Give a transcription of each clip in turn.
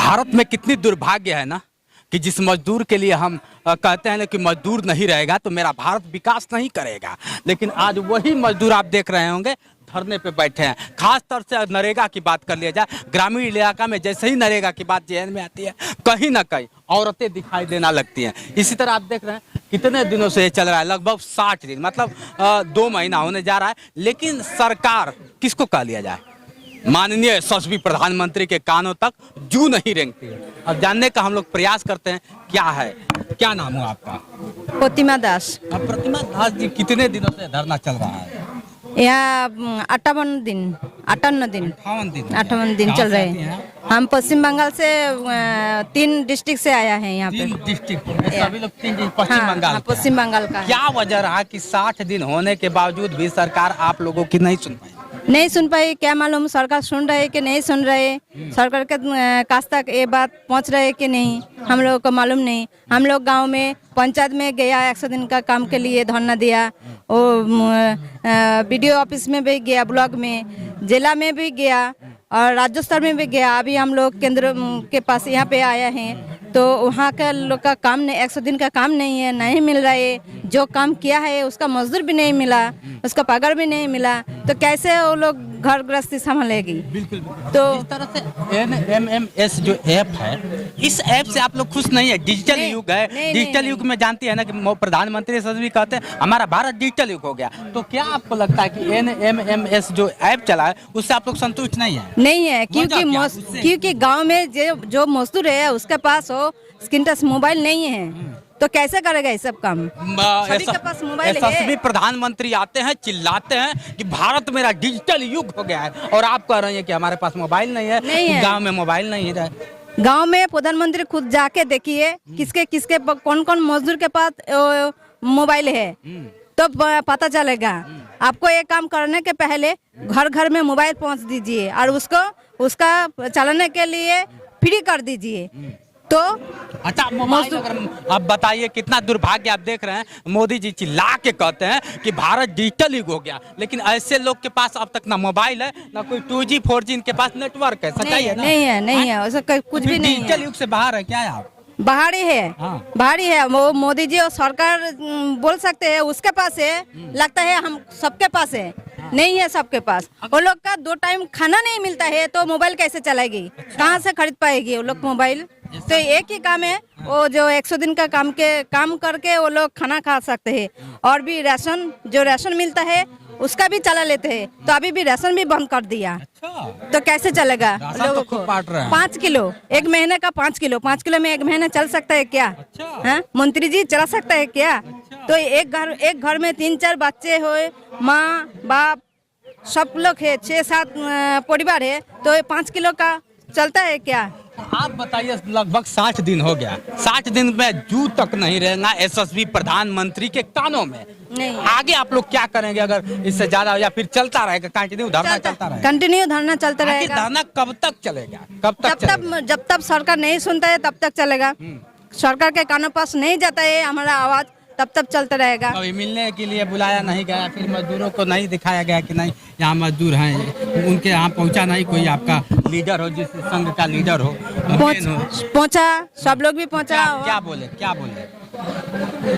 भारत में कितनी दुर्भाग्य है ना कि जिस मजदूर के लिए हम कहते हैं ना कि मजदूर नहीं रहेगा तो मेरा भारत विकास नहीं करेगा, लेकिन आज वही मजदूर आप देख रहे होंगे धरने पे बैठे हैं। खास तौर से नरेगा की बात कर लिया जाए, ग्रामीण इलाका में जैसे ही नरेगा की बात जेहन में आती है कहीं ना कहीं औरतें दिखाई देना लगती हैं। इसी तरह आप देख रहे हैं कितने दिनों से ये चल रहा है, लगभग 60 दिन, मतलब 2 महीना होने जा रहा है। लेकिन सरकार किसको कह लिया जाए, माननीय यशस्वी प्रधानमंत्री के कानों तक जू नहीं रेंगती है। अब जानने का हम लोग प्रयास करते हैं क्या है। क्या नाम है आपका? प्रतिमा दास। अब प्रतिमा दास जी, कितने दिनों से धरना चल रहा है? यहाँ 58 दिन 58 दिन चल रहे हैं। हम पश्चिम बंगाल से 3 डिस्ट्रिक्ट से आया है यहाँ पे। 3 डिस्ट्रिक्ट, सभी लोग 3 पश्चिम बंगाल हाँ, पश्चिम बंगाल का। क्या वजह रहा कि 60 दिन होने के बावजूद भी सरकार आप लोगों की नहीं सुन पाई? नहीं सुन पाई, क्या मालूम सरकार सुन रहे कि नहीं सुन रहे, सरकार के कास तक ये बात पहुँच रहे कि नहीं, हम लोगों को मालूम नहीं। हम लोग गांव में पंचायत में गया, 100 दिन का काम के लिए धरना दिया, BDO ऑफिस में भी गया, ब्लॉक में, जिला में भी गया और राज्य स्तर में भी गया। अभी हम लोग केंद्र के पास यहाँ पे आया हैं तो वहाँ का लोग का काम नहीं, 100 दिन का काम नहीं है, नहीं मिल रहा है। जो काम किया है उसका मजदूर भी नहीं मिला, उसका पगार भी नहीं मिला, तो कैसे वो लोग घर गृहस्थी संभालेगी? बिल्कुल। तो इस तरह से NMMS जो ऐप है, इस ऐप से आप लोग खुश नहीं है? डिजिटल युग है, डिजिटल युग में जानती है ना कि प्रधानमंत्री भी कहते हैं हमारा भारत डिजिटल युग हो गया, तो क्या आपको लगता है कि NMMS जो ऐप चला है उससे आप लोग संतुष्ट नहीं है? नहीं है, क्योंकि गांव में जो मजदूर है उसके पास हो स्क्रीन टच मोबाइल नहीं है, तो कैसे करेगा ये सब काम? सभी के पास मोबाइल है। यशस्वी प्रधानमंत्री आते हैं, चिल्लाते हैं कि भारत मेरा डिजिटल युग हो गया है, और आप कह रहे हैं कि हमारे पास मोबाइल नहीं है, गांव में मोबाइल नहीं है। गांव में प्रधानमंत्री खुद जाके देखिए किसके कौन कौन मजदूर के पास मोबाइल है, तो पता चलेगा। आपको ये काम करने के पहले घर घर में मोबाइल पहुंच दीजिए और उसका चलाने के लिए फ्री कर दीजिए। तो अच्छा, मोबाइल अगर आप बताइए, कितना दुर्भाग्य। आप देख रहे हैं मोदी जी चिल्ला के कहते हैं कि भारत डिजिटल युग हो गया, लेकिन ऐसे लोग के पास अब तक ना मोबाइल है ना कोई 2G 4G इनके पास नेटवर्क है। सच्चाई है ना? नहीं है ऐसा कुछ भी नहीं है। डिजिटल युग से बाहर है क्या आप? बाहर ही है। हाँ। बाहर ही है। वो मोदी जी और सरकार बोल सकते हैं उसके पास है, लगता है हम सबके पास है। नहीं है सबके पास। वो लोग का 2 टाइम खाना नहीं मिलता है तो मोबाइल कैसे चलाएगी? कहाँ से खरीद पाएगी वो लोग मोबाइल? तो एक ही काम है, वो जो 100 दिन का काम करके वो लोग खाना खा सकते हैं, और भी राशन मिलता है उसका भी चला लेते हैं। तो अभी भी राशन भी बंद कर दिया। अच्छा। तो कैसे चलेगा लोगों को? 5 किलो 1 महीने का 5 किलो में 1 महीना चल सकता है क्या? अच्छा। मंत्री जी चला सकता है क्या? अच्छा। तो एक घर में 3-4 बच्चे हो, माँ बाप सब लोग है, 6-7 परिवार है, तो 5 किलो का चलता है क्या? आप बताइए, लगभग 60 दिन हो गया, 60 दिन में जू तक नहीं रहेगा यशस्वी प्रधानमंत्री के कानों में। नहीं। आगे आप लोग क्या करेंगे अगर इससे ज्यादा, या फिर चलता रहेगा कंटिन्यू धरना चलता रहेगा? कंटिन्यू धरना चलता रहेगा। धरना कब तक चलेगा? जब तक सरकार नहीं सुनता है तब तक चलेगा। सरकार के कानों पास नहीं जाता है हमारा आवाज, तब तक चलता रहेगा। कभी मिलने के लिए बुलाया नहीं गया, फिर मजदूरों को नहीं दिखाया गया कि नहीं यहाँ मजदूर हैं, उनके यहाँ पहुँचा नहीं कोई आपका लीडर हो, जिस संघ का लीडर हो? पहुँचा, सब लोग भी पहुँचा। क्या बोले?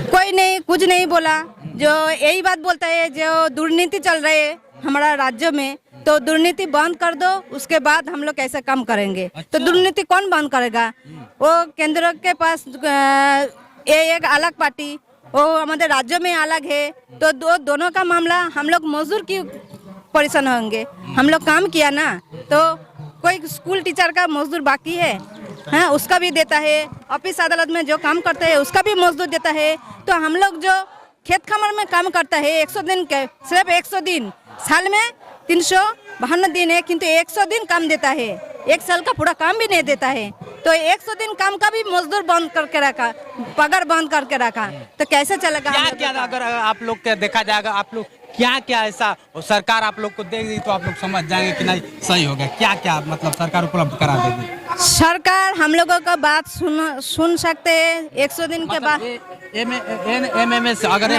कोई नहीं, कुछ नहीं बोला। जो यही बात बोलता है, जो दुर्नीति चल रही है हमारा राज्य में, तो दुर्नीति बंद कर दो, उसके बाद हम लोग कैसे काम करेंगे। अच्छा। तो दुर्नीति कौन बंद करेगा? वो केंद्र के पास एक अलग पार्टी, वो हमारे राज्य में अलग है, तो दोनों का मामला हम लोग मजदूर की परेशान होंगे। हम लोग काम किया ना, तो कोई स्कूल टीचर का मजदूर बाकी है, हाँ, उसका भी देता है। ऑफिस अदालत में जो काम करते हैं उसका भी मजदूर देता है। तो हम लोग जो खेत खमार में काम करता है 100 दिन के, सिर्फ 100 दिन, साल में 352 दिन है, किंतु 100 दिन काम देता है, 1 साल का पूरा काम भी नहीं देता है। तो 100 दिन काम का भी मजदूर बंद करके रखा, पगार बंद करके रखा, तो कैसे चलेगा? क्या अगर आप लोग का देखा जाएगा, आप लोग क्या ऐसा सरकार आप लोग को देगी तो आप लोग समझ जाएंगे कि नहीं सही हो गया? क्या मतलब सरकार उपलब्ध करा देगी? सरकार हम लोगों का बात सुन सकते हैं 100 दिन के बाद। NMMS अगर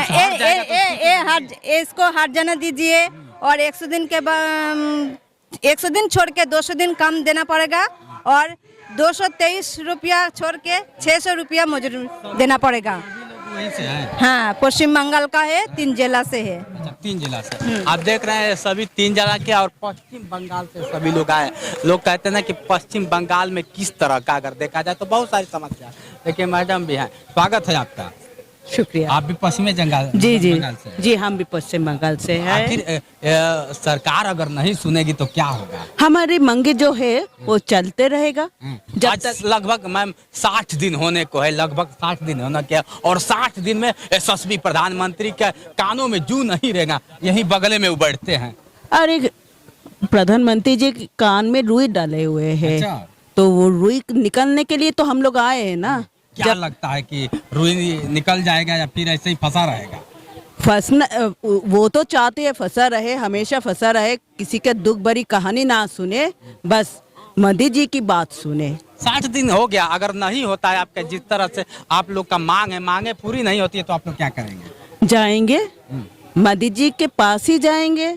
इसको हट जाने दीजिए, और 100 दिन के बाद 100 दिन छोड़ के 200 दिन काम देना पड़ेगा, और 223 रुपया छोड़ के 600 रुपया मजदूर देना पड़ेगा। वहीं से है? हाँ, पश्चिम बंगाल का है, 3 जिला से है। अच्छा, 3 जिला से आप देख रहे हैं, सभी 3 जिला के और पश्चिम बंगाल से सभी लोग आए। लोग कहते हैं ना कि पश्चिम बंगाल में किस तरह का अगर देखा जाए तो बहुत सारी समस्या। देखिए मैडम भी हैं, स्वागत है आपका। शुक्रिया। आप भी पश्चिमी बंगाल जी जी बंगाल से हैं? जी, हम भी पश्चिम बंगाल से हैं। आखिर सरकार अगर नहीं सुनेगी तो क्या होगा? हमारी मांगे जो है वो चलते रहेगा जब आज तक। लगभग मैम 60 दिन होने को है, लगभग 60 दिन होना क्या, और 60 दिन में यशस्वी प्रधानमंत्री के कानों में जू नहीं रहेगा, यही बगले में उबड़ते हैं। अरे प्रधानमंत्री जी के कान में रुई डाले हुए हैं। अच्छा। तो वो रुई निकलने के लिए तो हम लोग आए हैं ना। क्या लगता है कि रुई निकल जाएगा या फिर ऐसे ही फंसा रहेगा? फंसना, वो तो चाहते हैं फंसा रहे, हमेशा फंसा रहे, किसी के दुख भरी कहानी ना सुने, बस मोदी जी की बात सुने। 60 दिन हो गया, अगर नहीं होता है आपके जिस तरह से आप लोग का मांग है, मांगे पूरी नहीं होती है तो आप लोग क्या करेंगे? जाएंगे मोदी जी के पास ही जाएंगे,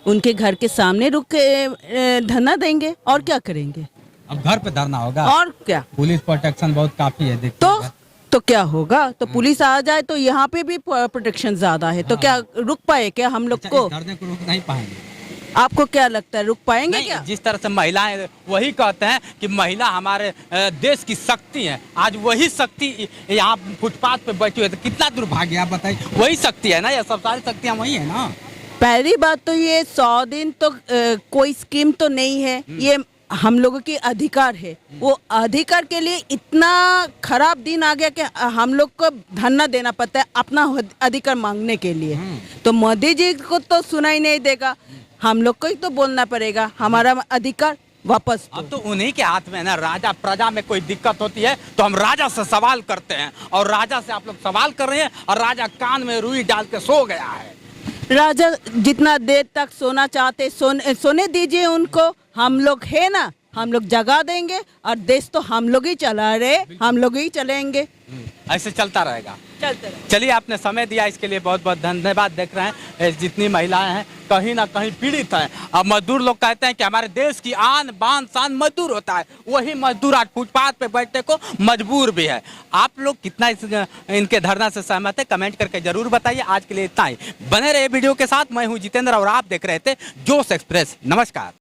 उनके घर के सामने रुक के धरना देंगे, और क्या करेंगे? अब घर पे धरना होगा? और क्या? पुलिस प्रोटेक्शन बहुत काफी है, देखते हैं। तो क्या होगा? तो पुलिस आ जाए तो यहाँ पे भी प्रोटेक्शन ज्यादा है, तो क्या रुक पाए क्या हम लोग को? धरने को रुक नहीं पाएंगे? आपको क्या लगता है रुक पाएंगे नहीं, क्या? जिस तरह से महिलाएं वही कहते हैं कि महिला हमारे देश की शक्ति है, आज वही शक्ति यहाँ फुटपाथ पे बैठी हुई है, तो कितना दुर्भाग्य आप बताइए। वही शक्ति है ना, ये सब सारी शक्तियाँ वही है ना। पहली बात तो ये 100 दिन तो कोई स्कीम तो नहीं है, ये हम लोगों की अधिकार है। वो अधिकार के लिए इतना खराब दिन आ गया कि हम लोग को धरना देना पड़ता है अपना अधिकार मांगने के लिए। तो मोदी जी को तो सुनाई नहीं देगा, हम लोग को ही तो बोलना पड़ेगा हमारा अधिकार वापस अब तो उन्हीं के हाथ में है ना। राजा प्रजा में कोई दिक्कत होती है तो हम राजा से सवाल करते हैं, और राजा से आप लोग सवाल कर रहे हैं और राजा कान में रुई डाल के सो गया है। राजा जितना देर तक सोना चाहते सोने दीजिए उनको, हम लोग है ना, हम लोग जगा देंगे, और देश तो हम लोग ही चला रहे, हम लोग ही चलेंगे, ऐसे चलता रहेगा। चलते रहे। चलिए, आपने समय दिया इसके लिए बहुत बहुत धन्यवाद। देख रहे हैं जितनी महिलाएं हैं कहीं ना कहीं पीड़ित हैं। अब मजदूर लोग कहते हैं कि हमारे देश की आन बान शान मजदूर होता है, वही मजदूर आज फुटपाथ पे बैठने को मजबूर भी है। आप लोग कितना इनके धरना से सहमत है, कमेंट करके जरूर बताइए। आज के लिए इतना ही, बने रहे वीडियो के साथ। मैं हूँ जितेंद्र और आप देख रहे थे जोश एक्सप्रेस। नमस्कार।